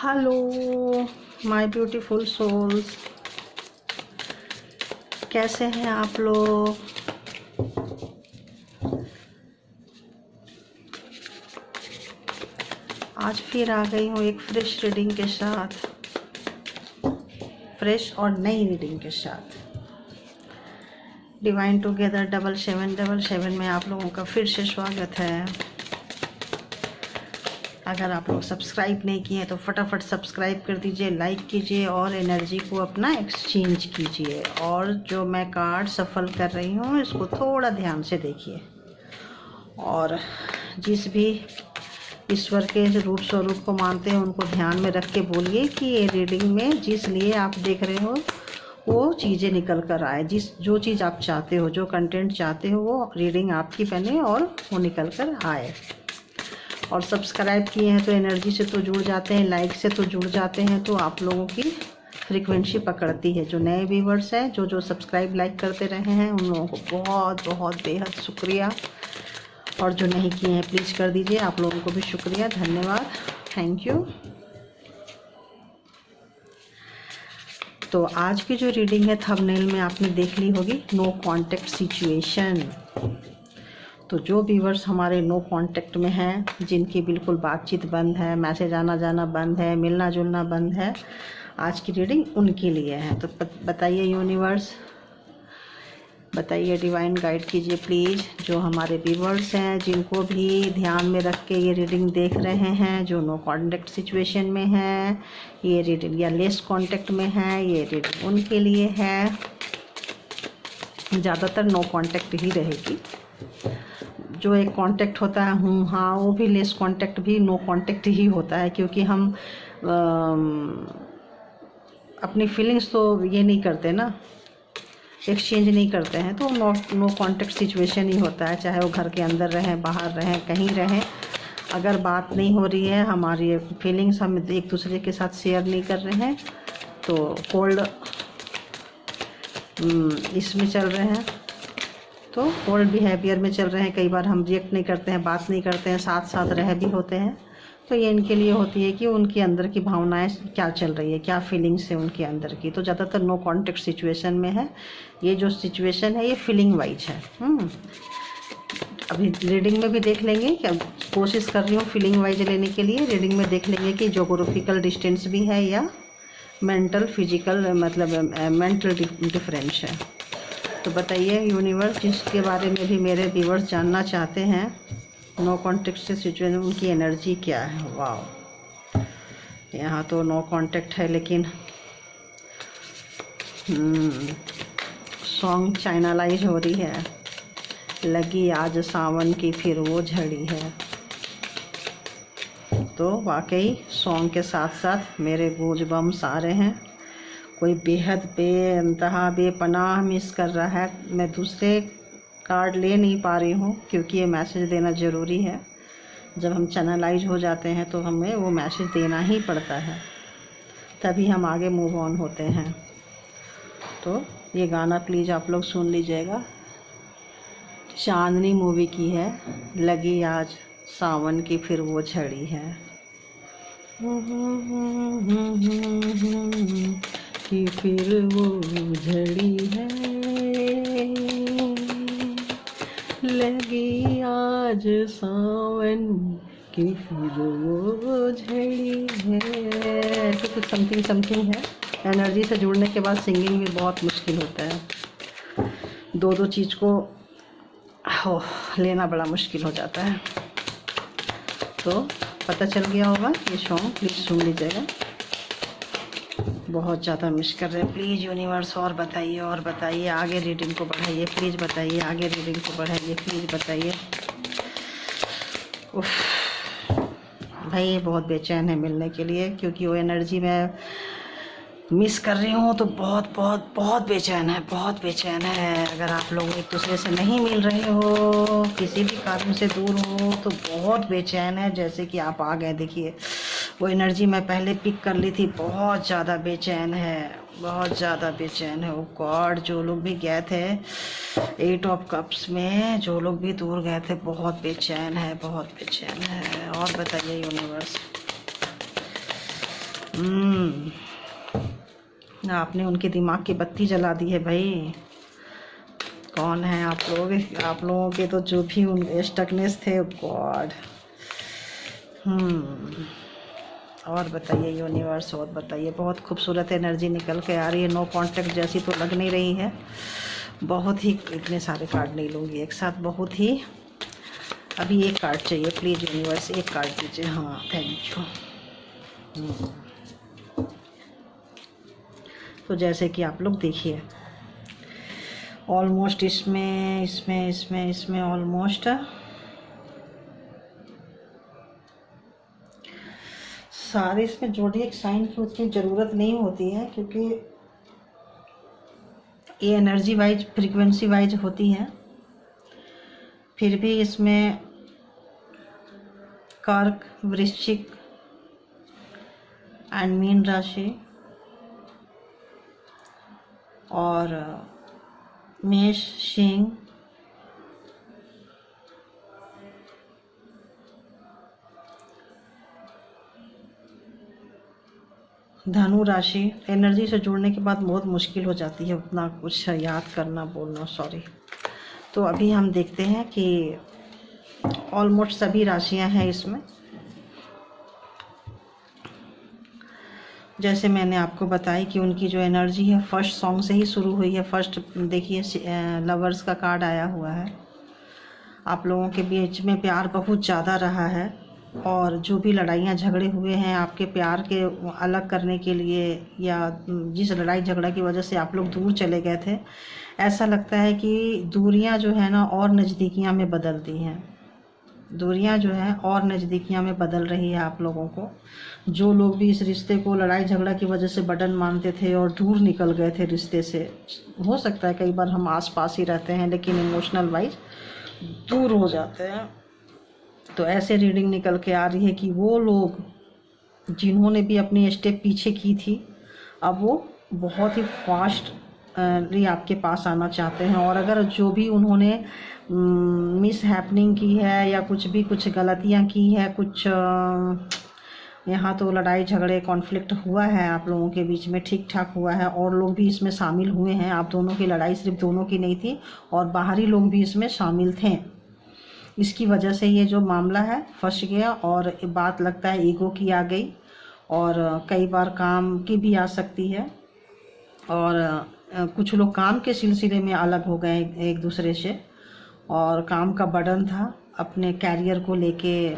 Hello my beautiful souls, कैसे हैं आप लोग। आज फिर आ गई हूँ एक फ्रेश रीडिंग के साथ, फ्रेश और नई रीडिंग के साथ। डिवाइन टुगेदर 7777 में आप लोगों का फिर से स्वागत है। अगर आप लोग सब्सक्राइब नहीं किए तो फटाफट सब्सक्राइब कर दीजिए, लाइक कीजिए और एनर्जी को अपना एक्सचेंज कीजिए। और जो मैं कार्ड सफल कर रही हूँ इसको थोड़ा ध्यान से देखिए और जिस भी ईश्वर के रूप स्वरूप को मानते हैं उनको ध्यान में रख के बोलिए कि ये रीडिंग में जिस लिए आप देख रहे हो वो चीज़ें निकल कर आए, जो चीज़ आप चाहते हो, जो कंटेंट चाहते हो वो रीडिंग आपकी बने और वो निकल कर आए। और सब्सक्राइब किए हैं तो एनर्जी से तो जुड़ जाते हैं, लाइक से तो जुड़ जाते हैं, तो आप लोगों की फ्रीक्वेंसी पकड़ती है। जो नए व्यूवर्स हैं, जो सब्सक्राइब लाइक करते रहे हैं, उन लोगों को बहुत बहुत बेहद शुक्रिया। और जो नहीं किए हैं प्लीज़ कर दीजिए, आप लोगों को भी शुक्रिया, धन्यवाद, थैंक यू। तो आज की जो रीडिंग है थंबनेल में आपने देख ली होगी, नो कांटेक्ट सिचुएशन। तो जो व्यूवर्स हमारे नो कांटेक्ट में हैं, जिनकी बिल्कुल बातचीत बंद है, मैसेज आना जाना बंद है, मिलना जुलना बंद है, आज की रीडिंग उनके लिए है। तो बताइए यूनिवर्स, बताइए, डिवाइन गाइड कीजिए प्लीज़। जो हमारे व्यूवर्स हैं जिनको भी ध्यान में रख के ये रीडिंग देख रहे हैं, जो नो कांटेक्ट सिचुएशन में है ये रीडिंग, या लेस कांटेक्ट में है ये रीडिंग, उनके लिए है। ज़्यादातर नो कांटेक्ट ही रहेगी। जो एक कांटेक्ट होता है हाँ, वो भी लेस कांटेक्ट भी नो कांटेक्ट ही होता है, क्योंकि हम अपनी फीलिंग्स तो ये नहीं करते ना, एक्सचेंज नहीं करते हैं, तो नो कांटेक्ट सिचुएशन ही होता है। चाहे वो घर के अंदर रहें, बाहर रहें, कहीं रहें, अगर बात नहीं हो रही है, हमारी फीलिंग्स हम एक दूसरे के साथ शेयर नहीं कर रहे हैं, तो कोल्ड इसमें चल रहे हैं, तो कोल्ड बिहेवियर में चल रहे हैं। कई बार हम रिएक्ट नहीं करते हैं, बात नहीं करते हैं, साथ साथ रह भी होते हैं। तो ये इनके लिए होती है कि उनके अंदर की भावनाएं क्या चल रही है, क्या फीलिंग्स है उनके अंदर की। तो ज़्यादातर नो कांटेक्ट सिचुएशन में है। ये जो सिचुएशन है ये फीलिंग वाइज है। अभी रीडिंग में भी देख लेंगे, क्या कोशिश कर रही हूँ फीलिंग वाइज लेने के लिए। रीडिंग में देख लेंगे कि जोग्राफिकल डिस्टेंस भी है या मेंटल फिजिकल, मतलब मेंटल डिफरेंस है। तो बताइए यूनिवर्स, जिसके बारे में भी मेरे व्यूवर्स जानना चाहते हैं, नो कांटेक्ट से सिचुएशन, उनकी एनर्जी क्या है। वाह, यहाँ तो नो कांटेक्ट है, लेकिन सॉन्ग चाइनालाइज हो रही है। लगी आज सावन की फिर वो झड़ी है। तो वाकई सॉन्ग के साथ साथ मेरे गूंज बम्स आ रहे हैं। कोई बेहद बेइंतहा बेपनाह मिस कर रहा है। मैं दूसरे कार्ड ले नहीं पा रही हूँ क्योंकि ये मैसेज देना ज़रूरी है। जब हम चैनलाइज हो जाते हैं तो हमें वो मैसेज देना ही पड़ता है, तभी हम आगे मूव ऑन होते हैं। तो ये गाना प्लीज़ आप लोग सुन लीजिएगा। चांदनी मूवी की है, लगी आज सावन की फिर वो झड़ी है कि फिर वो झड़ी है, लगी आज सावन की फिर वो झड़ी है। तो कुछ समथिंग है। एनर्जी से जुड़ने के बाद सिंगिंग भी बहुत मुश्किल होता है। दो चीज़ को लेना बड़ा मुश्किल हो जाता है। तो पता चल गया होगा, ये सॉन्ग प्लीज़ सुन लीजिएगा। बहुत ज़्यादा मिस कर रहे हैं। प्लीज़ यूनिवर्स और बताइए, आगे रीडिंग को बढ़ाइए, प्लीज़ बताइए, आगे रीडिंग को बढ़ाइए, प्लीज़ बताइए। उफ भाई, बहुत बेचैन है मिलने के लिए, क्योंकि वो एनर्जी मैं मिस कर रही हूँ। तो बहुत बेचैन है, बहुत बेचैन है। अगर आप लोग एक दूसरे से नहीं मिल रहे हो, किसी भी कारण से दूर हो, तो बहुत बेचैन है। जैसे कि आप आ गए, देखिए वो एनर्जी मैं पहले पिक कर ली थी। बहुत ज़्यादा बेचैन है, बहुत ज़्यादा बेचैन है। वो गॉड, जो लोग भी गए थे 8 ऑफ कप्स में, जो लोग भी दूर गए थे, बहुत बेचैन है, बहुत बेचैन है। और बताइए यूनिवर्स, आपने उनके दिमाग की बत्ती जला दी है भाई। कौन है आप लोग? आप लोगों के तो जो भी उन स्टकनेस थे, गॉड। और बताइए यूनिवर्स, और बताइए। बहुत खूबसूरत एनर्जी निकल के आ रही है। नो कांटेक्ट जैसी तो लग नहीं रही है। बहुत ही, इतने सारे कार्ड नहीं लूँगी एक साथ, बहुत ही। अभी एक कार्ड चाहिए प्लीज़ यूनिवर्स, एक कार्ड दीजिए। हाँ, थैंक यू। तो जैसे कि आप लोग देखिए, ऑलमोस्ट इसमें ऑलमोस्ट सारे इसमें जोडिएक साइन की उतनी ज़रूरत नहीं होती है, क्योंकि ये एनर्जी वाइज, फ्रीक्वेंसी वाइज होती है। फिर भी इसमें कर्क, वृश्चिक एंड मीन राशि और मेष, सिंह, धनु राशि। एनर्जी से जुड़ने के बाद बहुत मुश्किल हो जाती है उतना कुछ याद करना, बोलना, सॉरी। तो अभी हम देखते हैं कि ऑलमोस्ट सभी राशियां हैं इसमें। जैसे मैंने आपको बताई कि उनकी जो एनर्जी है फर्स्ट सॉन्ग से ही शुरू हुई है। फर्स्ट देखिए, लवर्स का कार्ड आया हुआ है। आप लोगों के बीच में प्यार बहुत ज़्यादा रहा है, और जो भी लड़ाइयाँ झगड़े हुए हैं आपके प्यार के अलग करने के लिए, या जिस लड़ाई झगड़ा की वजह से आप लोग दूर चले गए थे, ऐसा लगता है कि दूरियां जो है ना और नज़दीकियां में बदल दी हैं। दूरियां जो है और नज़दीकियां में बदल रही है आप लोगों को। जो लोग भी इस रिश्ते को लड़ाई झगड़ा की वजह से बर्डन मानते थे और दूर निकल गए थे रिश्ते से, हो सकता है कई बार हम आस पास ही रहते हैं लेकिन इमोशनल वाइज दूर हो जाते हैं। तो ऐसे रीडिंग निकल के आ रही है कि वो लोग जिन्होंने भी अपनी स्टेप पीछे की थी, अब वो बहुत ही फास्ट आपके पास आना चाहते हैं। और अगर जो भी उन्होंने मिस हैपनिंग की है या कुछ गलतियां की है, कुछ यहाँ तो लड़ाई झगड़े कॉन्फ्लिक्ट हुआ है आप लोगों के बीच में, ठीक ठाक हुआ है, और लोग भी इसमें शामिल हुए हैं। आप दोनों की लड़ाई सिर्फ दोनों की नहीं थी, और बाहरी लोग भी इसमें शामिल थे। इसकी वजह से ये जो मामला है फंस गया, और बात लगता है ईगो की आ गई, और कई बार काम की भी आ सकती है। और कुछ लोग काम के सिलसिले में अलग हो गए एक दूसरे से, और काम का बर्डन था, अपने कैरियर को लेके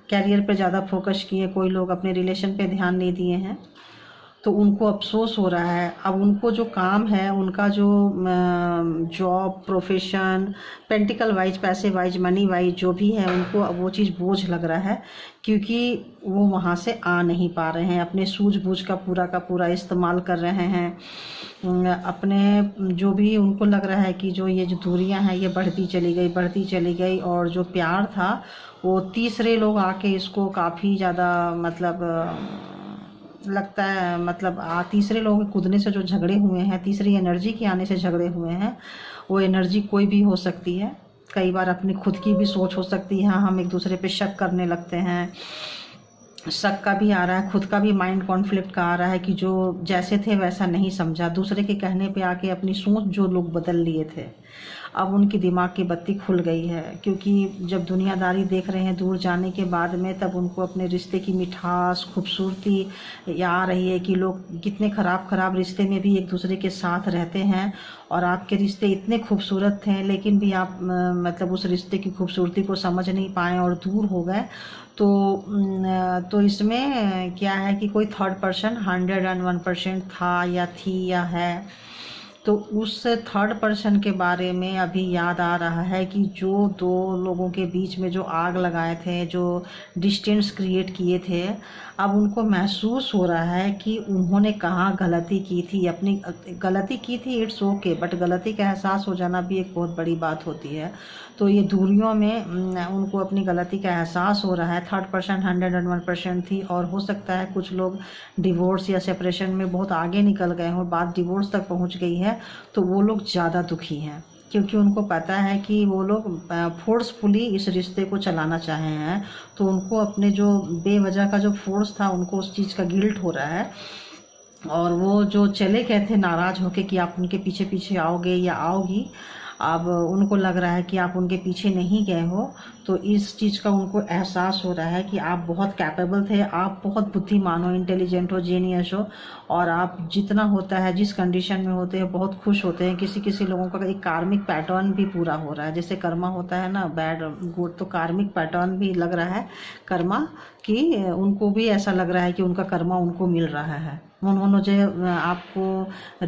कैरियर पे ज़्यादा फोकस किए। कोई लोग अपने रिलेशन पे ध्यान नहीं दिए हैं, तो उनको अफसोस हो रहा है। अब उनको जो काम है, उनका जो जॉब, प्रोफेशन, पेंटिकल वाइज, पैसे वाइज, मनी वाइज जो भी है, उनको अब वो चीज़ बोझ लग रहा है, क्योंकि वो वहाँ से आ नहीं पा रहे हैं। अपने सूझबूझ का पूरा इस्तेमाल कर रहे हैं। अपने जो भी उनको लग रहा है कि जो ये जो दूरियां हैं ये बढ़ती चली गई, और जो प्यार था वो तीसरे लोग आके इसको काफ़ी ज़्यादा मतलब लगता है, मतलब तीसरे लोगों के कूदने से जो झगड़े हुए हैं, तीसरी एनर्जी के आने से झगड़े हुए हैं। वो एनर्जी कोई भी हो सकती है, कई बार अपनी खुद की भी सोच हो सकती है। हम एक दूसरे पे शक करने लगते हैं, शक का भी आ रहा है, खुद का भी माइंड कॉन्फ्लिक्ट का आ रहा है कि जो जैसे थे वैसा नहीं समझा। दूसरे के कहने पे आके अपनी सोच जो लोग बदल लिए थे, अब उनकी दिमाग की बत्ती खुल गई है, क्योंकि जब दुनियादारी देख रहे हैं दूर जाने के बाद में, तब उनको अपने रिश्ते की मिठास, खूबसूरती आ रही है कि लोग कितने ख़राब रिश्ते में भी एक दूसरे के साथ रहते हैं, और आपके रिश्ते इतने खूबसूरत थे लेकिन भी आप मतलब उस रिश्ते की खूबसूरती को समझ नहीं पाए और दूर हो गए। तो इसमें क्या है कि कोई थर्ड पर्सन 101% था या थी या है, तो उस थर्ड पर्सन के बारे में अभी याद आ रहा है कि जो दो लोगों के बीच में जो आग लगाए थे, जो डिस्टेंस क्रिएट किए थे, अब उनको महसूस हो रहा है कि उन्होंने कहाँ गलती की थी। अपनी गलती की थी, इट्स ओके, बट गलती का एहसास हो जाना भी एक बहुत बड़ी बात होती है। तो ये दूरियों में उनको अपनी गलती का एहसास हो रहा है। थर्ड पर्सन 101% थी, और हो सकता है कुछ लोग डिवोर्स या सेपरेशन में बहुत आगे निकल गए हों, बात डिवोर्स तक पहुंच गई है, तो वो लोग ज़्यादा दुखी हैं। क्योंकि उनको पता है कि वो लोग फोर्सफुली इस रिश्ते को चलाना चाहे हैं, तो उनको अपने जो बेवजह का जो फोर्स था उनको उस चीज़ का गिल्ट हो रहा है। और वो जो चले गए थे नाराज़ होके कि आप उनके पीछे पीछे आओगे या आओगी, अब उनको लग रहा है कि आप उनके पीछे नहीं गए हो, तो इस चीज़ का उनको एहसास हो रहा है कि आप बहुत कैपेबल थे, आप बहुत बुद्धिमान हो, इंटेलिजेंट हो, जीनियस हो, और आप जितना होता है जिस कंडीशन में होते हैं बहुत खुश होते हैं। किसी किसी लोगों का एक कार्मिक पैटर्न भी पूरा हो रहा है, जैसे कर्मा होता है ना, बैड गुड, तो कार्मिक पैटर्न भी लग रहा है कर्मा कि उनको भी ऐसा लग रहा है कि उनका कर्मा उनको मिल रहा है। उन्होंने जो आपको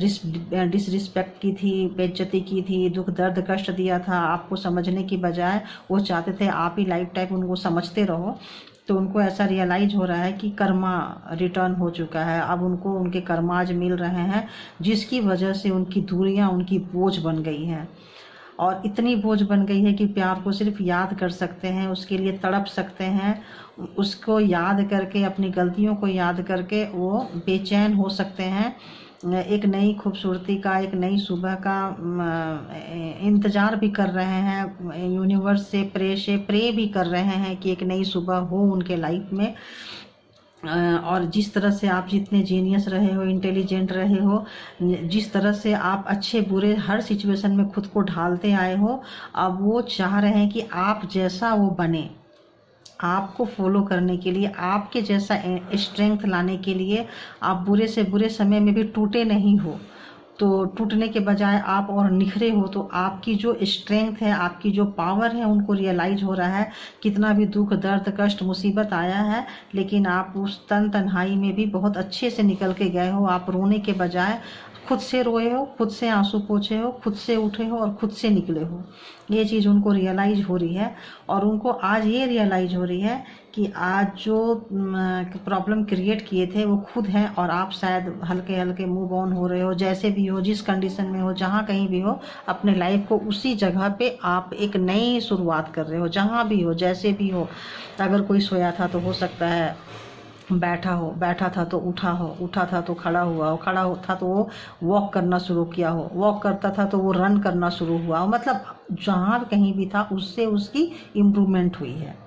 डिसरिस्पेक्ट की थी, बेइज्जती की थी, दुख दर्द कष्ट दिया था, आपको समझने की बजाय वो चाहते थे आप ही लाइफ टाइम उनको समझते रहो। तो उनको ऐसा रियलाइज हो रहा है कि कर्मा रिटर्न हो चुका है, अब उनको उनके कर्माज मिल रहे हैं, जिसकी वजह से उनकी दूरियां उनकी बोझ बन गई हैं। और इतनी बोझ बन गई है कि प्यार को सिर्फ याद कर सकते हैं, उसके लिए तड़प सकते हैं, उसको याद करके, अपनी गलतियों को याद करके वो बेचैन हो सकते हैं। एक नई खूबसूरती का, एक नई सुबह का इंतज़ार भी कर रहे हैं, यूनिवर्स से प्रे भी कर रहे हैं कि एक नई सुबह हो उनके लाइफ में। और जिस तरह से आप जितने जीनियस रहे हो, इंटेलिजेंट रहे हो, जिस तरह से आप अच्छे बुरे हर सिचुएशन में खुद को ढालते आए हो, अब वो चाह रहे हैं कि आप जैसा वो बने, आपको फॉलो करने के लिए, आपके जैसा स्ट्रेंथ लाने के लिए। आप बुरे से बुरे समय में भी टूटे नहीं हो, तो टूटने के बजाय आप और निखरे हो। तो आपकी जो स्ट्रेंथ है, आपकी जो पावर है, उनको रियलाइज हो रहा है। कितना भी दुख दर्द कष्ट मुसीबत आया है, लेकिन आप उस तन्हाई में भी बहुत अच्छे से निकल के गए हो। आप रोने के बजाय खुद से रोए हो, खुद से आंसू पोंछे हो, खुद से उठे हो और खुद से निकले हो। ये चीज़ उनको रियलाइज हो रही है। और उनको आज ये रियलाइज हो रही है कि आज जो प्रॉब्लम क्रिएट किए थे वो खुद हैं, और आप शायद हल्के हल्के मूव ऑन हो रहे हो। जैसे भी हो, जिस कंडीशन में हो, जहाँ कहीं भी हो, अपने लाइफ को उसी जगह पे आप एक नई शुरुआत कर रहे हो। जहाँ भी हो, जैसे भी हो, अगर कोई सोया था तो हो सकता है बैठा था तो उठा हो, उठा था तो खड़ा हुआ हो, खड़ा था तो वो वॉक करना शुरू किया हो, वॉक करता था तो वो रन करना शुरू हुआ हो। मतलब जहाँ कहीं भी था उससे उसकी इम्प्रूवमेंट हुई है।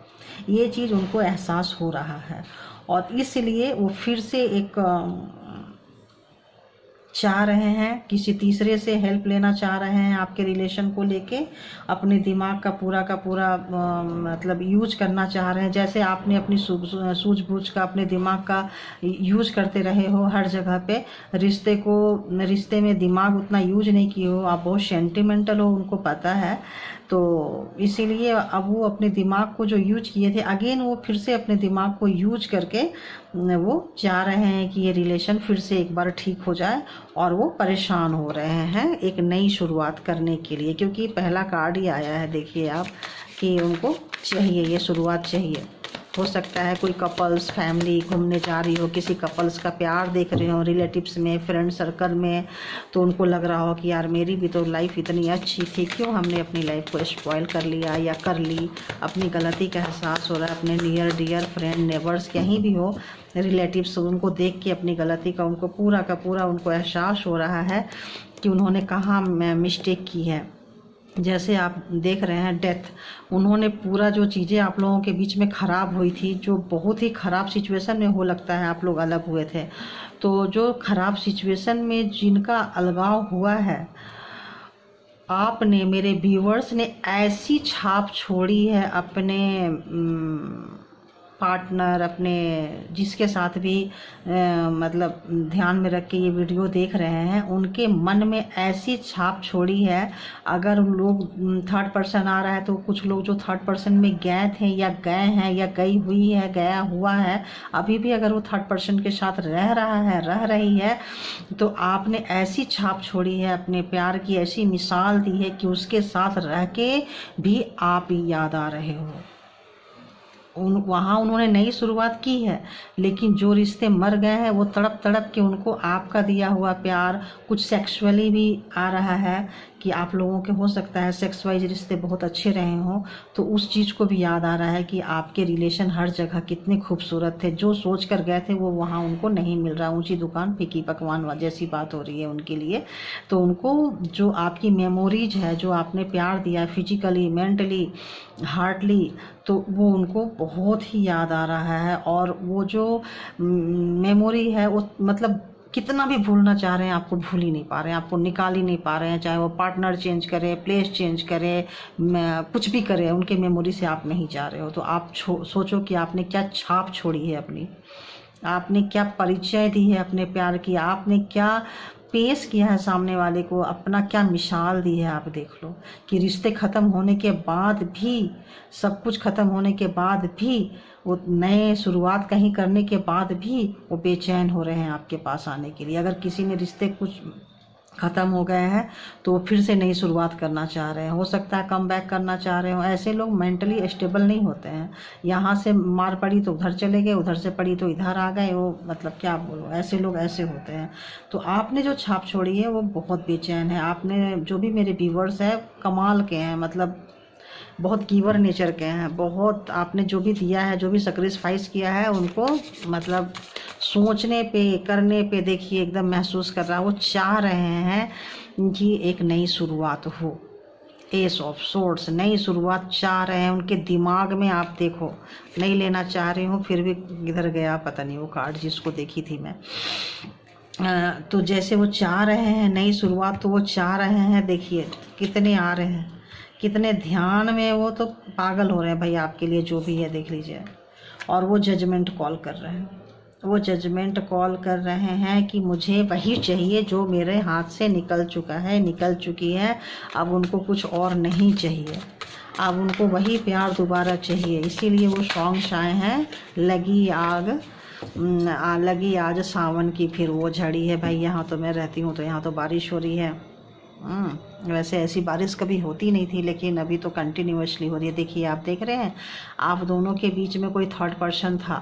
ये चीज़ उनको एहसास हो रहा है, और इसलिए वो फिर से एक चाह रहे हैं, किसी तीसरे से हेल्प लेना चाह रहे हैं आपके रिलेशन को लेके। अपने दिमाग का पूरा मतलब यूज करना चाह रहे हैं। जैसे आपने अपनी सूझबूझ का, अपने दिमाग का यूज करते रहे हो हर जगह पे, रिश्ते में दिमाग उतना यूज नहीं किए हो। आप बहुत सेंटिमेंटल हो, उनको पता है। तो इसीलिए अब वो अपने दिमाग को जो यूज किए थे, अगेन वो फिर से अपने दिमाग को यूज करके वो चाह रहे हैं कि ये रिलेशन फिर से एक बार ठीक हो जाए, और वो परेशान हो रहे हैं एक नई शुरुआत करने के लिए। क्योंकि पहला कार्ड ही आया है, देखिए आप, कि उनको चाहिए, ये शुरुआत चाहिए। हो सकता है कोई कपल्स फैमिली घूमने जा रही हो, किसी कपल्स का प्यार देख रहे हो रिलेटिव्स में, फ्रेंड सर्कल में, तो उनको लग रहा हो कि यार मेरी भी तो लाइफ इतनी अच्छी थी, क्यों हमने अपनी लाइफ को स्पॉइल कर लिया या कर ली। अपनी गलती का एहसास हो रहा है। अपने नियर डियर फ्रेंड नेबर्स कहीं भी हो, रिलेटिव्स, उनको देख के अपनी गलती का उनको पूरा का पूरा उनको एहसास हो रहा है कि उन्होंने कहाँ मिस्टेक की है। जैसे आप देख रहे हैं डेथ, उन्होंने पूरा जो चीज़ें आप लोगों के बीच में ख़राब हुई थी, जो बहुत ही ख़राब सिचुएशन में हो लगता है आप लोग अलग हुए थे, तो जो ख़राब सिचुएशन में जिनका अलगाव हुआ है, आपने, मेरे व्यूअर्स ने ऐसी छाप छोड़ी है अपने पार्टनर, अपने जिसके साथ भी मतलब ध्यान में रख के ये वीडियो देख रहे हैं, उनके मन में ऐसी छाप छोड़ी है। अगर लोग थर्ड पर्सन आ रहा है तो कुछ लोग जो थर्ड पर्सन में गए थे या गए हैं या गई हुई है, गया हुआ है, अभी भी अगर वो थर्ड पर्सन के साथ रह रहा है, रह रही है, तो आपने ऐसी छाप छोड़ी है, अपने प्यार की ऐसी मिसाल दी है कि उसके साथ रह के भी आप ही याद आ रहे हो। वहाँ उन्होंने नई शुरुआत की है, लेकिन जो रिश्ते मर गए हैं वो तड़प तड़प के उनको आपका दिया हुआ प्यार, कुछ सेक्सुअली भी आ रहा है कि आप लोगों के हो सकता है सेक्स वाइज रिश्ते बहुत अच्छे रहे हों, तो उस चीज़ को भी याद आ रहा है कि आपके रिलेशन हर जगह कितने खूबसूरत थे, जो सोच कर गए थे वो वहाँ उनको नहीं मिल रहा, ऊंची दुकान फीकी पकवान जैसी बात हो रही है उनके लिए। तो उनको जो आपकी मेमोरीज है, जो आपने प्यार दिया फिजिकली, मेंटली, हार्टली, तो वो उनको बहुत ही याद आ रहा है। और वो जो मेमोरी है वो मतलब कितना भी भूलना चाह रहे हैं आपको भूल ही नहीं पा रहे हैं, आपको निकाल ही नहीं पा रहे हैं, चाहे वो पार्टनर चेंज करे, प्लेस चेंज करे, कुछ भी करे, उनके मेमोरी से आप नहीं जा रहे हो। तो आप सोचो कि आपने क्या छाप छोड़ी है अपनी, आपने क्या परिचय दी है अपने प्यार की, आपने क्या पेश किया है सामने वाले को, अपना क्या मिसाल दी है। आप देख लो कि रिश्ते ख़त्म होने के बाद भी, सब कुछ ख़त्म होने के बाद भी, वो नए शुरुआत कहीं करने के बाद भी वो बेचैन हो रहे हैं आपके पास आने के लिए। अगर किसी ने रिश्ते कुछ ख़त्म हो गए हैं तो फिर से नई शुरुआत करना चाह रहे हैं, हो सकता है कम बैक करना चाह रहे हो। ऐसे लोग मेंटली स्टेबल नहीं होते हैं, यहाँ से मार पड़ी तो उधर चले गए, उधर से पड़ी तो इधर आ गए, वो मतलब क्या बोलो, ऐसे लोग ऐसे होते हैं। तो आपने जो छाप छोड़ी है वो बहुत बेचैन है। आपने जो भी मेरे व्यूवर्स हैं कमाल के हैं, मतलब बहुत गिवर नेचर के हैं, बहुत आपने जो भी दिया है, जो भी सेक्रीफाइस किया है उनको मतलब सोचने पे, करने पे देखिए एकदम महसूस कर रहा है। वो चाह रहे हैं कि एक नई शुरुआत हो, एस ऑफ सोर्ड्स, नई शुरुआत चाह रहे हैं उनके दिमाग में। आप देखो, नहीं लेना चाह रही हूँ फिर भी इधर गया पता नहीं वो कार्ड जिसको देखी थी मैं। तो जैसे वो चाह रहे हैं नई शुरुआत, तो वो चाह रहे हैं, देखिए कितने आ रहे हैं, कितने ध्यान में, वो तो पागल हो रहे हैं भाई आपके लिए जो भी है, देख लीजिए। और वो जजमेंट कॉल कर रहे हैं, वो जजमेंट कॉल कर रहे हैं कि मुझे वही चाहिए जो मेरे हाथ से निकल चुका है, निकल चुकी है, अब उनको कुछ और नहीं चाहिए, अब उनको वही प्यार दोबारा चाहिए। इसीलिए वो सॉन्ग्स आए हैं, लगी आग, लगी आज सावन की फिर वो झड़ी है। भाई यहाँ तो मैं रहती हूँ तो यहाँ तो बारिश हो रही है। वैसे ऐसी बारिश कभी होती नहीं थी, लेकिन अभी तो कंटिन्यूअसली हो रही है। देखिए आप देख रहे हैं, आप दोनों के बीच में कोई थर्ड पर्सन था,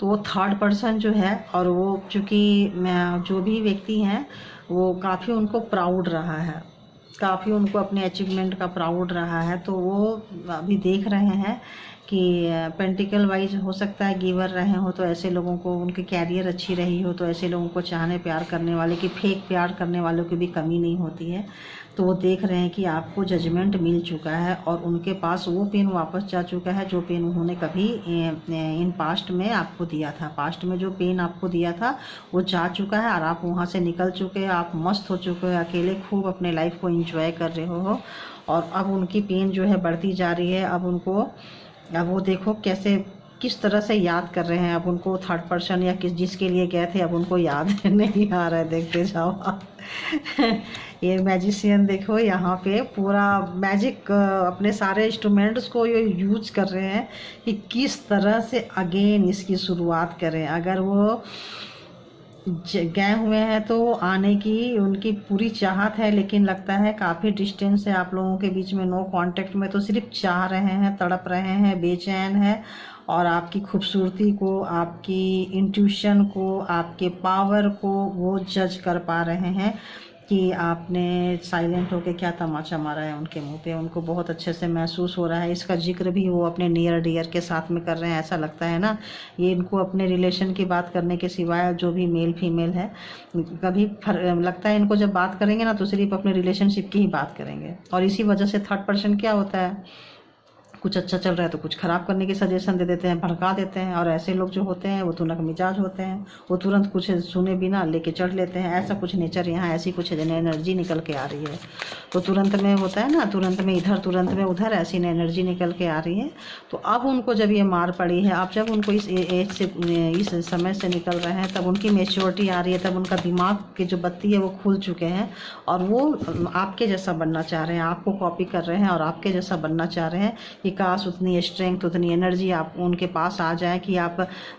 तो वो थर्ड पर्सन जो है, और वो चूँकि जो भी व्यक्ति हैं वो काफ़ी उनको प्राउड रहा है, काफ़ी उनको अपने अचीवमेंट का प्राउड रहा है। तो वो अभी देख रहे हैं कि पेंटिकल वाइज हो सकता है गिवर रहे हो, तो ऐसे लोगों को उनकी कैरियर अच्छी रही हो, तो ऐसे लोगों को चाहने प्यार करने वाले की, फेक प्यार करने वालों की भी कमी नहीं होती है। तो वो देख रहे हैं कि आपको जजमेंट मिल चुका है और उनके पास वो पेन वापस जा चुका है जो पेन उन्होंने कभी इन पास्ट में आपको दिया था। पास्ट में जो पेन आपको दिया था वो जा चुका है और आप वहाँ से निकल चुके हैं, आप मस्त हो चुके हैं, अकेले खूब अपने लाइफ को एंजॉय कर रहे हो। और अब उनकी पेन जो है बढ़ती जा रही है। अब वो देखो कैसे, किस तरह से याद कर रहे हैं। अब उनको थर्ड पर्सन या जिसके लिए गए थे अब उनको याद नहीं आ रहा है, देखते जाओ आप। ये मैजिशियन देखो यहाँ पे पूरा मैजिक अपने सारे इंस्ट्रूमेंट्स को ये यूज कर रहे हैं कि किस तरह से अगेन इसकी शुरुआत करें। अगर वो गए हुए हैं तो आने की उनकी पूरी चाहत है, लेकिन लगता है काफ़ी डिस्टेंस है आप लोगों के बीच में, नो कांटेक्ट में। तो सिर्फ चाह रहे हैं, तड़प रहे हैं, बेचैन है, और आपकी खूबसूरती को, आपकी इंट्यूशन को, आपके पावर को वो जज कर पा रहे हैं कि आपने साइलेंट होके क्या तमाचा मारा है उनके मुंह पे। उनको बहुत अच्छे से महसूस हो रहा है। इसका जिक्र भी वो अपने नियर डियर के साथ में कर रहे हैं, ऐसा लगता है ना। ये इनको अपने रिलेशन की बात करने के सिवाय, जो भी मेल फीमेल है, कभी लगता है इनको जब बात करेंगे ना तो सिर्फ अपने रिलेशनशिप की ही बात करेंगे। और इसी वजह से थर्ड पर्सन क्या होता है, कुछ अच्छा चल रहा है तो कुछ ख़राब करने की सजेशन दे देते हैं, भड़का देते हैं। और ऐसे लोग जो होते हैं वो तुनक मिजाज होते हैं, वो तुरंत कुछ सुने बिना लेके चढ़ लेते हैं। ऐसा कुछ नेचर यहाँ, ऐसी कुछ एनर्जी निकल के आ रही है। तो तुरंत में होता है ना, तुरंत में इधर, तुरंत में उधर, ऐसी एनर्जी निकल के आ रही है। तो अब उनको जब ये मार पड़ी है, अब जब उनको इस एज से, इस समय से निकल रहे हैं, तब उनकी मेच्योरिटी आ रही है, तब उनका दिमाग की जो बत्ती है वो खुल चुके हैं और वो आपके जैसा बनना चाह रहे हैं, आपको कॉपी कर रहे हैं और आपके जैसा बनना चाह रहे हैं कि काश उतनी स्ट्रेंथ, उतनी एनर्जी आप उनके पास आ जाए कि आप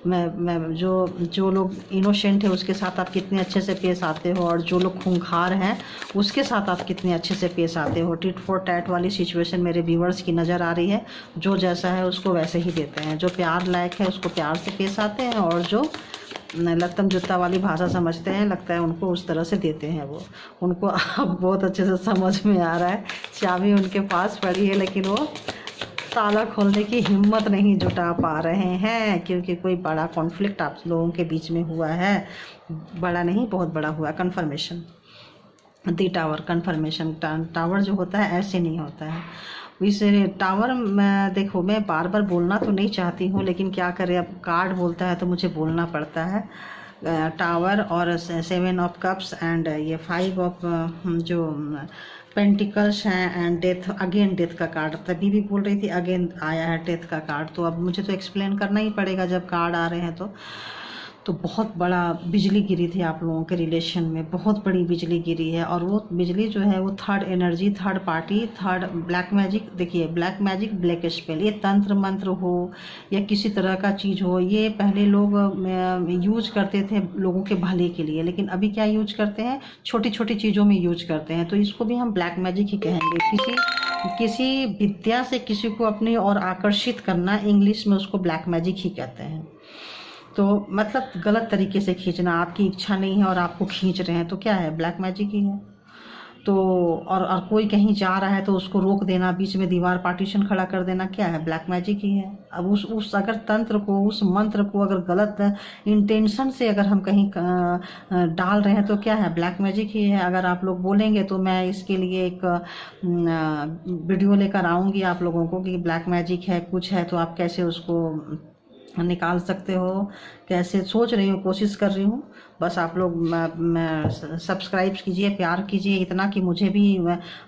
जो लोग इनोसेंट है उसके साथ आप कितने अच्छे से पेश आते हो, और जो लोग खूंखार हैं उसके साथ आप कितने अच्छे से पेश आते हो। टिट फॉर टैट वाली सिचुएशन मेरे व्यूवर्स की नज़र आ रही है। जो जैसा है उसको वैसे ही देते हैं, जो प्यार लायक है उसको प्यार से पेश आते हैं, और जो लत्तम जुत्ता वाली भाषा समझते हैं, लगता है उनको उस तरह से देते हैं वो। उनको अब बहुत अच्छे से समझ में आ रहा है, चाबी उनके पास पड़ी है लेकिन वो ताला खोलने की हिम्मत नहीं जुटा पा रहे हैं, क्योंकि कोई बड़ा कॉन्फ्लिक्ट आप लोगों के बीच में हुआ है। बड़ा नहीं, बहुत बड़ा हुआ। कन्फर्मेशन दी टावर, कन्फर्मेशन। टावर जो होता है ऐसे नहीं होता है। इस टावर में देखो, मैं बार बार बोलना तो नहीं चाहती हूँ, लेकिन क्या करें, अब कार्ड बोलता है तो मुझे बोलना पड़ता है। टावर और 7 ऑफ कप्स एंड ये 5 ऑफ जो पेंटिकल्स हैं एंड डेथ, अगेन डेथ का कार्ड। तभी भी बोल रही थी अगेन आया है डेथ का कार्ड, तो अब मुझे तो एक्सप्लेन करना ही पड़ेगा जब कार्ड आ रहे हैं तो बहुत बड़ा बिजली गिरी थी आप लोगों के रिलेशन में, बहुत बड़ी बिजली गिरी है। और वो बिजली जो है वो third energy, third party, third black magic. देखिए, ब्लैक मैजिक, ब्लैक स्पेल, ये तंत्र मंत्र हो या किसी तरह का चीज़ हो, ये पहले लोग यूज करते थे लोगों के भले के लिए, लेकिन अभी क्या यूज करते हैं, छोटी छोटी चीज़ों में यूज करते हैं। तो इसको भी हम ब्लैक मैजिक ही कहेंगे। किसी विद्या से किसी को अपनी ओर आकर्षित करना, इंग्लिश में उसको ब्लैक मैजिक ही कहते हैं। तो मतलब गलत तरीके से खींचना, आपकी इच्छा नहीं है और आपको खींच रहे हैं, तो क्या है, ब्लैक मैजिक ही है। तो और कोई कहीं जा रहा है तो उसको रोक देना, बीच में दीवार पार्टीशन खड़ा कर देना, क्या है, ब्लैक मैजिक ही है। अब उस अगर तंत्र को, उस मंत्र को अगर गलत इंटेंशन से अगर हम कहीं डाल रहे हैं तो क्या है, ब्लैक मैजिक ही है। अगर आप लोग बोलेंगे तो मैं इसके लिए एक वीडियो लेकर आऊँगी आप लोगों को कि ब्लैक मैजिक है, कुछ है, तो आप कैसे उसको निकाल सकते हो, कैसे, सोच रही हूँ, कोशिश कर रही हूँ। बस आप लोग सब्सक्राइब कीजिए, प्यार कीजिए इतना कि मुझे भी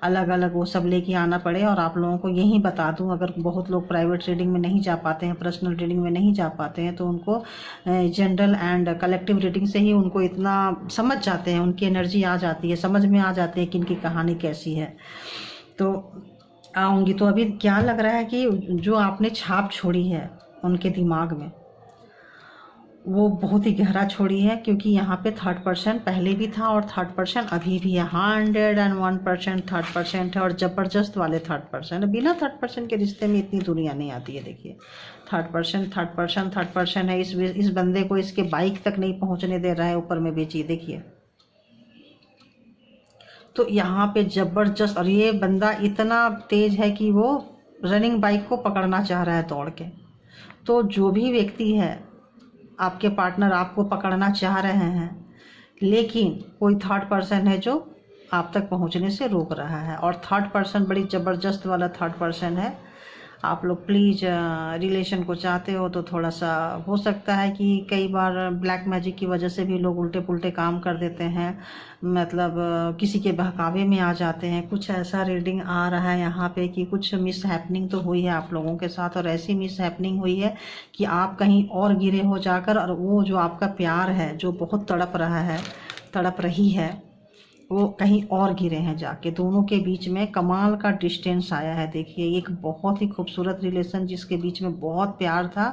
अलग अलग वो सब लेके आना पड़े और आप लोगों को यही बता दूँ। अगर बहुत लोग प्राइवेट रीडिंग में नहीं जा पाते हैं, पर्सनल रीडिंग में नहीं जा पाते हैं, तो उनको जनरल एंड कलेक्टिव रीडिंग से ही उनको इतना समझ जाते हैं, उनकी एनर्जी आ जाती है, समझ में आ जाती है कि इनकी कहानी कैसी है। तो आऊँगी। तो अभी क्या लग रहा है कि जो आपने छाप छोड़ी है उनके दिमाग में, वो बहुत ही गहरा छोड़ी है, क्योंकि यहाँ पे 3rd% पहले भी था और 3rd% अभी भी है। 101% 3rd% है और ज़बरदस्त वाले 3rd%। बिना 3rd% के रिश्ते में इतनी दुनिया नहीं आती है। देखिए, 3rd% है। इस बंदे को इसके बाइक तक नहीं पहुँचने दे रहा है, ऊपर में बेचिए। देखिए, तो यहाँ पे ज़बरदस्त, और ये बंदा इतना तेज है कि वो रनिंग बाइक को पकड़ना चाह रहा है दौड़ के। तो जो भी व्यक्ति है, आपके पार्टनर आपको पकड़ना चाह रहे हैं, लेकिन कोई 3rd% है जो आप तक पहुंचने से रोक रहा है। और 3rd% बड़ी ज़बरदस्त वाला 3rd% है। आप लोग प्लीज़ रिलेशन को चाहते हो तो थोड़ा सा हो सकता है कि कई बार ब्लैक मैजिक की वजह से भी लोग उल्टे पुल्टे काम कर देते हैं, मतलब किसी के बहकावे में आ जाते हैं। कुछ ऐसा रीडिंग आ रहा है यहाँ पे कि कुछ मिस हैपनिंग तो हुई है आप लोगों के साथ, और ऐसी मिस हैपनिंग हुई है कि आप कहीं और गिरे हो जाकर, और वो जो आपका प्यार है जो बहुत तड़प रही है, वो कहीं और गिरे हैं जाके। दोनों के बीच में कमाल का डिस्टेंस आया है। देखिए, एक बहुत ही खूबसूरत रिलेशन जिसके बीच में बहुत प्यार था,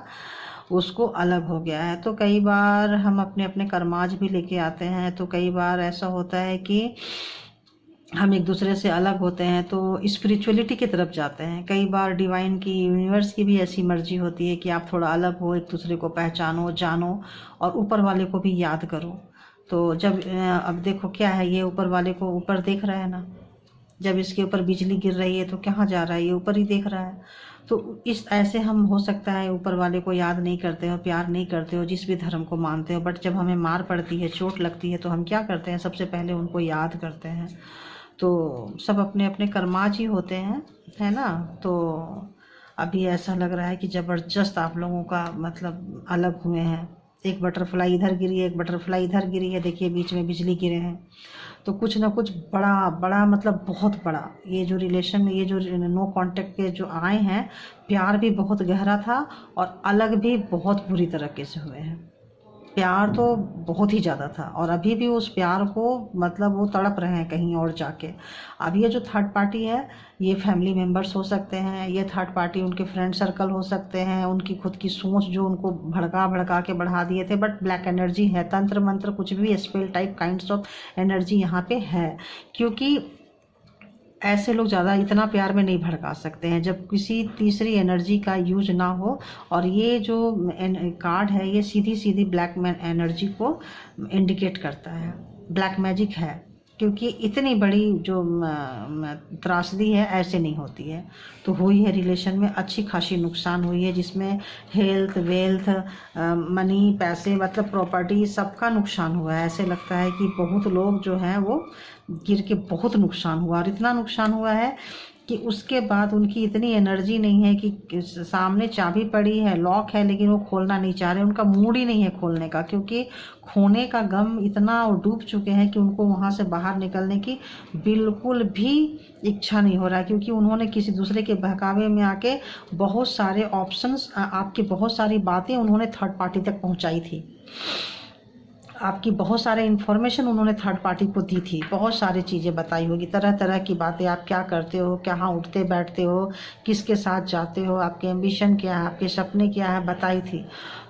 उसको अलग हो गया है। तो कई बार हम अपने अपने कर्माज भी लेके आते हैं। तो कई बार ऐसा होता है कि हम एक दूसरे से अलग होते हैं तो स्पिरिचुअलिटी की तरफ जाते हैं। कई बार डिवाइन की, यूनिवर्स की भी ऐसी मर्जी होती है कि आप थोड़ा अलग हो, एक दूसरे को पहचानो, जानो और ऊपर वाले को भी याद करो। तो जब अब देखो क्या है, ये ऊपर वाले को ऊपर देख रहा है ना, जब इसके ऊपर बिजली गिर रही है तो कहाँ जा रहा है, ये ऊपर ही देख रहा है। तो इस ऐसे हम, हो सकता है ऊपर वाले को याद नहीं करते हो, प्यार नहीं करते हो, जिस भी धर्म को मानते हो, बट जब हमें मार पड़ती है, चोट लगती है, तो हम क्या करते हैं, सबसे पहले उनको याद करते हैं। तो सब अपने अपने कर्माज ही होते हैं, है ना। तो अभी ऐसा लग रहा है कि ज़बरदस्त आप लोगों का मतलब अलग हुए हैं। एक बटरफ्लाई इधर गिरी है, एक बटरफ्लाई इधर गिरी है। देखिए, बीच में बिजली गिरे हैं। तो कुछ ना कुछ बड़ा मतलब बहुत बड़ा, ये जो रिलेशन, ये जो नो कांटेक्ट के जो आए हैं, प्यार भी बहुत गहरा था और अलग भी बहुत बुरी तरीके से हुए हैं। प्यार तो बहुत ही ज़्यादा था और अभी भी उस प्यार को मतलब वो तड़प रहे हैं कहीं और जाके। अब ये जो 3rd पार्टी है, ये फैमिली मेम्बर्स हो सकते हैं, ये 3rd पार्टी उनके फ्रेंड सर्कल हो सकते हैं, उनकी खुद की सोच जो उनको भड़का के बढ़ा दिए थे। बट ब्लैक एनर्जी है, तंत्र मंत्र कुछ भी spell type kinds of energy यहाँ पे है। क्योंकि ऐसे लोग ज़्यादा इतना प्यार में नहीं भड़का सकते हैं जब किसी तीसरी एनर्जी का यूज ना हो। और ये जो कार्ड है ये सीधी सीधी ब्लैक एनर्जी को इंडिकेट करता है, ब्लैक मैजिक है, क्योंकि इतनी बड़ी जो त्रासदी है ऐसे नहीं होती है। तो हुई है रिलेशन में अच्छी खासी नुकसान हुई है, जिसमें हेल्थ, वेल्थ, मनी, पैसे, मतलब प्रॉपर्टी, सबका नुकसान हुआ है। ऐसे लगता है कि बहुत लोग जो हैं वो गिर के बहुत नुकसान हुआ, और इतना नुकसान हुआ है कि उसके बाद उनकी इतनी एनर्जी नहीं है कि सामने चाबी पड़ी है, लॉक है, लेकिन वो खोलना नहीं चाह रहे, उनका मूड ही नहीं है खोलने का, क्योंकि खोने का गम इतना वो डूब चुके हैं कि उनको वहाँ से बाहर निकलने की बिल्कुल भी इच्छा नहीं हो रहा है, क्योंकि उन्होंने किसी दूसरे के बहकावे में आके बहुत सारे ऑप्शंस, आपकी बहुत सारी बातें उन्होंने थर्ड पार्टी तक पहुँचाई थी, आपकी बहुत सारे इन्फॉर्मेशन उन्होंने थर्ड पार्टी को दी थी, बहुत सारी चीज़ें बताई होगी, तरह तरह की बातें, आप क्या करते हो, कहाँ उठते बैठते हो, किसके साथ जाते हो, आपके एम्बिशन क्या है, आपके सपने क्या है, बताई थी।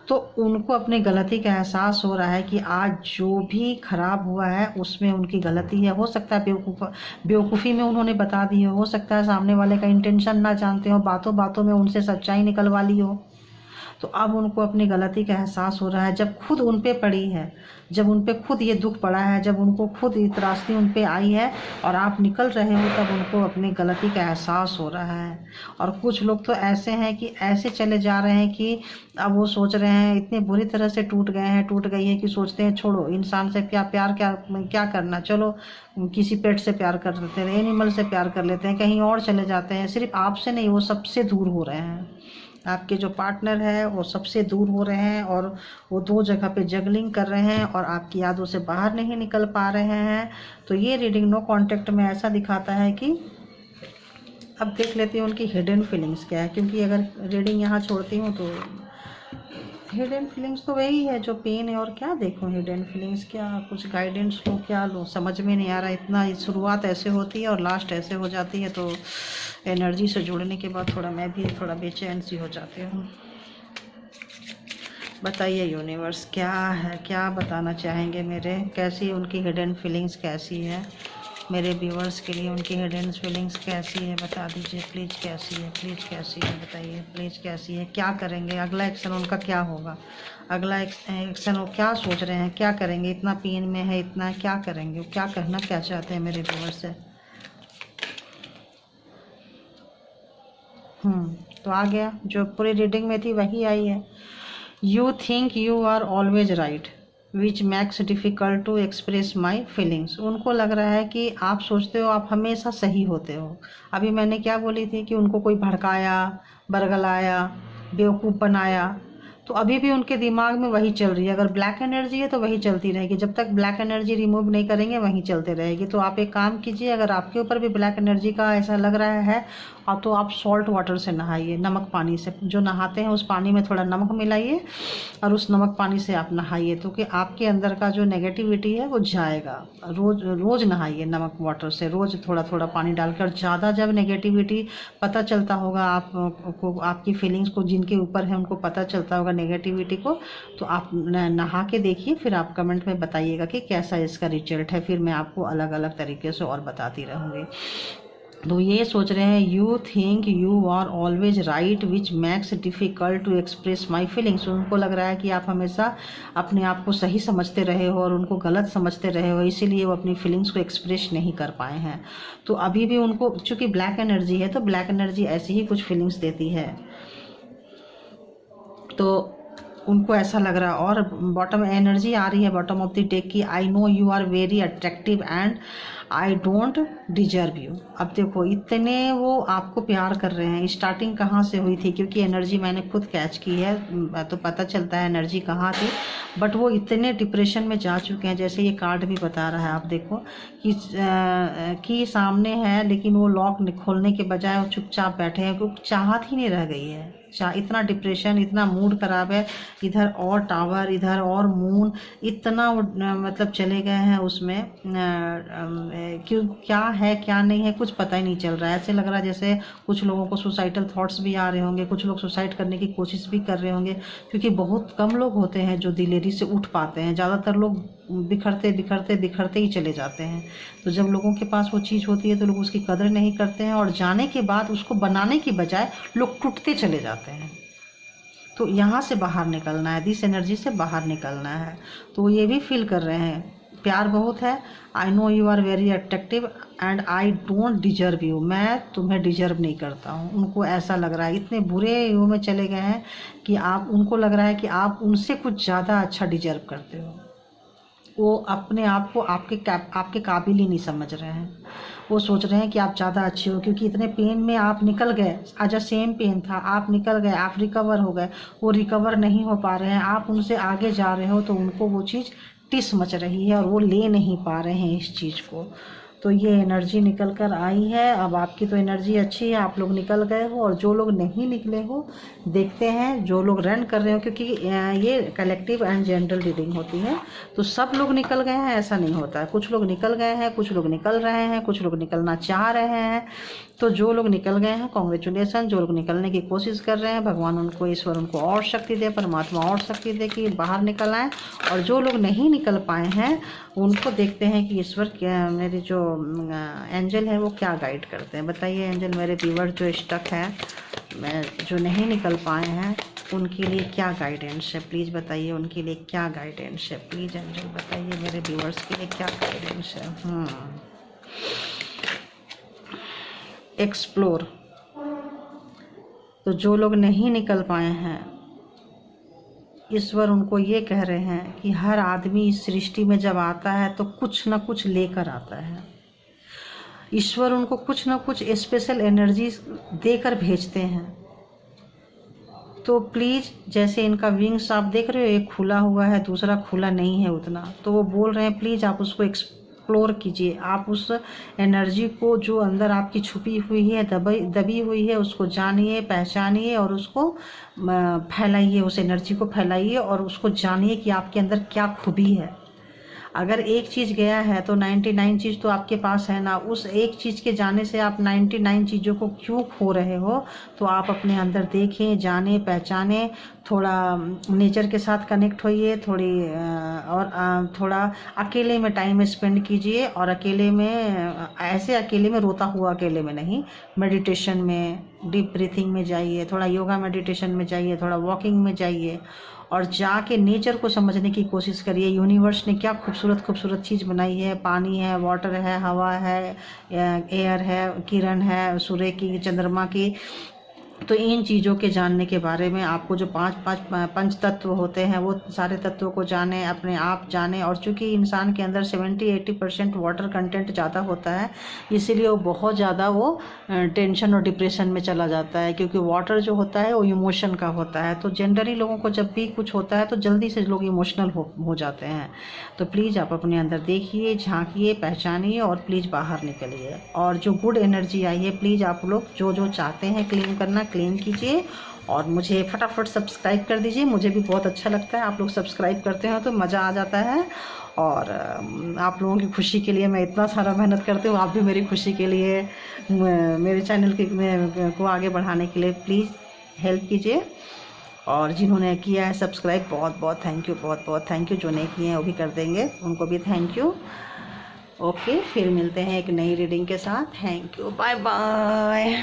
तो उनको अपनी गलती का एहसास हो रहा है कि आज जो भी खराब हुआ है उसमें उनकी गलती है। हो सकता है बेवकूफ़ी में उन्होंने बता दी हो सकता है सामने वाले का इंटेंशन ना जानते हो, बातों बातों में उनसे सच्चाई निकलवा ली हो। तो अब उनको अपनी गलती का एहसास हो रहा है, जब खुद उन पे पड़ी है, जब उन पे खुद ये दुख पड़ा है, जब उनको खुद ये त्रासदी उन पे आई है और आप निकल रहे हो, तब उनको अपनी गलती का एहसास हो रहा है। और कुछ लोग तो ऐसे हैं कि ऐसे चले जा रहे हैं कि अब वो सोच रहे हैं, इतने बुरी तरह से टूट गई है कि सोचते हैं छोड़ो, इंसान से क्या करना, चलो किसी पेट से प्यार कर लेते हैं, एनिमल से प्यार कर लेते हैं, कहीं और चले जाते हैं। सिर्फ आपसे नहीं, वो सबसे दूर हो रहे हैं, आपके जो पार्टनर है वो सबसे दूर हो रहे हैं, और वो दो जगह पे जगलिंग कर रहे हैं और आपकी यादों से बाहर नहीं निकल पा रहे हैं। तो ये रीडिंग नो कांटेक्ट में ऐसा दिखाता है कि अब देख लेते हैं उनकी हिडन फीलिंग्स क्या है, क्योंकि अगर रीडिंग यहाँ छोड़ती हूँ तो हिडन फीलिंग्स तो वही है जो पेन है, और क्या देखूँ हिडन फीलिंग्स, क्या कुछ गाइडेंस हो, क्या लो, समझ में नहीं आ रहा। इतना शुरुआत ऐसे होती है और लास्ट ऐसे हो जाती है, तो एनर्जी से जुड़ने के बाद मैं भी थोड़ा बेचैन सी हो जाती हूँ। बताइए यूनिवर्स क्या है, क्या बताना चाहेंगे मेरे, कैसी उनकी हिडन फीलिंग्स कैसी है, मेरे व्यूअर्स के लिए उनकी हिडन फीलिंग्स कैसी है, बता दीजिए प्लीज़, कैसी है, प्लीज़ कैसी है, बताइए प्लीज़ कैसी है, क्या करेंगे, अगला एक्शन उनका क्या होगा, अगला एक्शन वो क्या सोच रहे हैं, क्या करेंगे, इतना पेन में है, इतना क्या करेंगे, क्या कहना क्या चाहते हैं मेरे व्यूअर्स से। तो आ गया, जो पूरी रीडिंग में थी वही आई है। You think you are always right which makes difficult to express my feelings. उनको लग रहा है कि आप सोचते हो आप हमेशा सही होते हो। अभी मैंने क्या बोली थी कि उनको कोई भड़काया, बरगलाया, बेवकूफ़ बनाया, तो अभी भी उनके दिमाग में वही चल रही है। अगर ब्लैक एनर्जी है तो वही चलती रहेगी, जब तक ब्लैक एनर्जी रिमूव नहीं करेंगे वहीं चलते रहेगी। तो आप एक काम कीजिए, अगर आपके ऊपर भी ब्लैक एनर्जी का ऐसा लग रहा है तो आप सॉल्ट वाटर से नहाइए, नमक पानी से। जो नहाते हैं उस पानी में थोड़ा नमक मिलाइए और उस नमक पानी से आप नहाइए, तो कि आपके अंदर का जो नेगेटिविटी है वो जाएगा। रोज़ रोज़ नहाइए नमक वाटर से, रोज़ थोड़ा थोड़ा पानी डालकर। ज़्यादा जब नेगेटिविटी पता चलता होगा आपको, आपकी फीलिंग्स को जिनके ऊपर है उनको पता चलता होगा नेगेटिविटी को, तो आप नहा के देखिए, फिर आप कमेंट में बताइएगा कि कैसा इसका रिजल्ट है। फिर मैं आपको अलग अलग तरीके से और बताती रहूँगी। तो ये सोच रहे हैं you think you are always right which makes difficult to express my feelings. उनको लग रहा है कि आप हमेशा अपने आप को सही समझते रहे हो और उनको गलत समझते रहे हो, इसीलिए वो अपनी फीलिंग्स को एक्सप्रेस नहीं कर पाए हैं। तो अभी भी उनको, चूँकि ब्लैक एनर्जी है तो ब्लैक एनर्जी ऐसी ही कुछ फीलिंग्स देती है, तो उनको ऐसा लग रहा है। और बॉटम एनर्जी आ रही है बॉटम ऑफ द डेक की, I know you are very attractive and I don't deserve you. अब देखो, इतने वो आपको प्यार कर रहे हैं। स्टार्टिंग कहाँ से हुई थी, क्योंकि एनर्जी मैंने खुद कैच की है तो पता चलता है एनर्जी कहाँ थी। बट वो इतने डिप्रेशन में जा चुके हैं, जैसे ये कार्ड भी बता रहा है, आप देखो कि सामने है लेकिन वो लॉक खोलने के बजाय वो चुपचाप बैठे हैं, क्योंकि चाहत ही नहीं रह गई है। इतना डिप्रेशन, इतना मूड ख़राब है, इधर और टावर, इधर और मून, इतना मतलब चले गए हैं उसमें। क्यों, क्या है क्या नहीं है कुछ पता ही नहीं चल रहा है। ऐसे लग रहा है जैसे कुछ लोगों को सुसाइडल थॉट्स भी आ रहे होंगे, कुछ लोग सुसाइड करने की कोशिश भी कर रहे होंगे, क्योंकि बहुत कम लोग होते हैं जो दिलेरी से उठ पाते हैं। ज़्यादातर लोग बिखरते बिखरते बिखरते ही चले जाते हैं। तो जब लोगों के पास वो चीज़ होती है तो लोग उसकी कदर नहीं करते हैं, और जाने के बाद उसको बनाने की बजाय लोग टूटते चले जाते हैं। तो यहाँ से बाहर निकलना है, दिस एनर्जी से बाहर निकलना है। तो ये भी फील कर रहे हैं प्यार बहुत है, I know you are very attractive and I don't deserve you, मैं तुम्हें डिजर्व नहीं करता हूँ। उनको ऐसा लग रहा है, इतने बुरे यू में चले गए हैं कि उनको लग रहा है कि आप उनसे कुछ ज़्यादा अच्छा डिजर्व करते हो। वो अपने आप को आपके काबिल ही नहीं समझ रहे हैं। वो सोच रहे हैं कि आप ज़्यादा अच्छे हो, क्योंकि इतने पेन में आप निकल गए। आज सेम पेन था, आप निकल गए, आप रिकवर हो गए। वो रिकवर नहीं हो पा रहे हैं, आप उनसे आगे जा रहे हो, तो उनको वो चीज़ टिस मच रही है और वो ले नहीं पा रहे हैं इस चीज़ को। तो ये एनर्जी निकल कर आई है। अब आपकी तो एनर्जी अच्छी है, आप लोग निकल गए हो, और जो लोग नहीं निकले हो देखते हैं, जो लोग रन कर रहे हो, क्योंकि ये कलेक्टिव एंड जनरल रीडिंग होती है, तो सब लोग निकल गए हैं ऐसा नहीं होता है। कुछ लोग निकल गए हैं, कुछ लोग निकल रहे हैं, कुछ लोग निकलना चाह रहे हैं। तो जो लोग निकल गए हैं कॉन्ग्रेचुलेसन, जो लोग निकलने की कोशिश कर रहे हैं भगवान उनको, ईश्वर उनको और शक्ति दे, परमात्मा और शक्ति दे कि बाहर निकल आए। और जो लोग नहीं निकल पाए हैं उनको देखते हैं कि ईश्वर क्या, मेरे जो एंजल है वो क्या गाइड करते हैं। बताइए एंजल, मेरे व्यूअर जो स्टक है, मैं जो नहीं निकल पाए हैं उनके लिए क्या गाइडेंस है, प्लीज़ बताइए उनके लिए क्या गाइडेंस है। प्लीज़ एंजल बताइए मेरे व्यूअर्स के लिए क्या गाइडेंस है। एक्सप्लोर। तो जो लोग नहीं निकल पाए हैं ईश्वर उनको ये कह रहे हैं कि हर आदमी इस सृष्टि में जब आता है तो कुछ ना कुछ लेकर आता है। ईश्वर उनको कुछ ना कुछ स्पेशल एनर्जी देकर भेजते हैं। तो प्लीज़, जैसे इनका विंग्स आप देख रहे हो, एक खुला हुआ है, दूसरा खुला नहीं है उतना, तो वो बोल रहे हैं प्लीज़ आप उसको एक्सप्लोर कीजिए। आप उस एनर्जी को जो अंदर आपकी छुपी हुई है, दबी हुई है, उसको जानिए, पहचानिए और उसको फैलाइए। उस एनर्जी को फैलाइए और उसको जानिए कि आपके अंदर क्या खूबी है। अगर एक चीज़ गया है तो 99 चीज़ तो आपके पास है ना। उस एक चीज़ के जाने से आप 99 चीज़ों को क्यों खो रहे हो। तो आप अपने अंदर देखें, जाने, पहचाने, थोड़ा नेचर के साथ कनेक्ट होइए, थोड़ा अकेले में टाइम स्पेंड कीजिए। और अकेले में, ऐसे अकेले में रोता हुआ अकेले में नहीं, मेडिटेशन में, डीप ब्रीथिंग में जाइए, थोड़ा योगा मेडिटेशन में जाइए, थोड़ा वॉकिंग में जाइए और जाके नेचर को समझने की कोशिश करिए। यूनिवर्स ने क्या खूबसूरत खूबसूरत चीज़ बनाई है। पानी है, वाटर है, हवा है, एयर है, किरण है, सूर्य की, चंद्रमा की। तो इन चीज़ों के जानने के बारे में आपको जो पंच तत्व होते हैं वो सारे तत्वों को जाने, अपने आप जाने। और चूंकि इंसान के अंदर 70-80% वाटर कंटेंट ज़्यादा होता है, इसीलिए वो बहुत ज़्यादा टेंशन और डिप्रेशन में चला जाता है, क्योंकि वाटर जो होता है वो इमोशन का होता है। तो जनरली लोगों को जब भी कुछ होता है तो जल्दी से लोग इमोशनल हो जाते हैं। तो प्लीज़ आप अपने अंदर देखिए, झांकिए, पहचानिए और प्लीज़ बाहर निकलिए। और जो गुड एनर्जी आई है, प्लीज़ आप लोग जो चाहते हैं क्लेम करना, क्लेम कीजिए और मुझे फटाफट सब्सक्राइब कर दीजिए। मुझे भी बहुत अच्छा लगता है, आप लोग सब्सक्राइब करते हैं तो मज़ा आ जाता है। और आप लोगों की खुशी के लिए मैं इतना सारा मेहनत करती हूँ, आप भी मेरी खुशी के लिए, मेरे चैनल को आगे बढ़ाने के लिए प्लीज़ हेल्प कीजिए। और जिन्होंने किया है सब्सक्राइब, बहुत बहुत थैंक यू, बहुत बहुत थैंक यू। जो नहीं किए हैं वो भी कर देंगे, उनको भी थैंक यू। ओके, फिर मिलते हैं एक नई रीडिंग के साथ। Thank you, bye bye.